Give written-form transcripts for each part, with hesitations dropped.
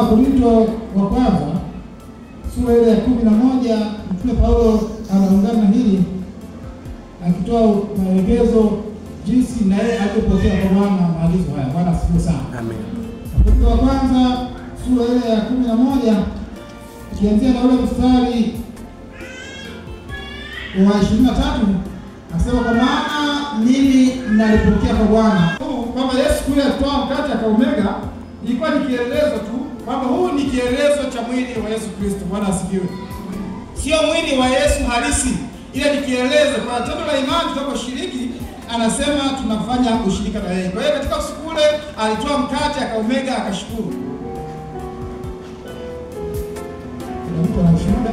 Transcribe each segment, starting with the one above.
Wakorintho wa kwanza sura ile ya 11, Mtume Paulo anaungana hili akitoa maelekezo jinsi na yeye alipokea kwa Bwana maagizo haya. Bwana asifiwe sana. Amen. Wakorintho wa kwanza sura ile ya 11 kianzia na ule mstari wa 23, anasema kwa maana mimi nalipokea kwa Bwana kwamba Yesu kule alitoa mkate akaumega, ilikuwa ni kielelezo tu kwamba huu ni kielelezo cha mwili wa Yesu Kristo. Bwana asifiwe. Sio mwili wa Yesu halisi, ile ni kielelezo. Kwa tendo la imani tunaposhiriki, anasema tunafanya ushirika na yeye. Kwa hiyo katika siku ile alitoa mkate akaumega akashukuru. Kuna mtu anashuhuda?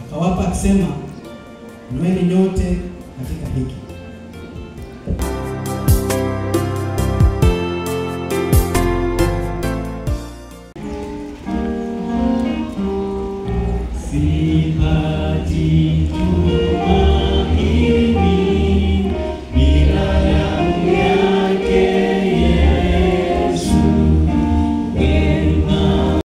Akawapa akisema, nweni nyote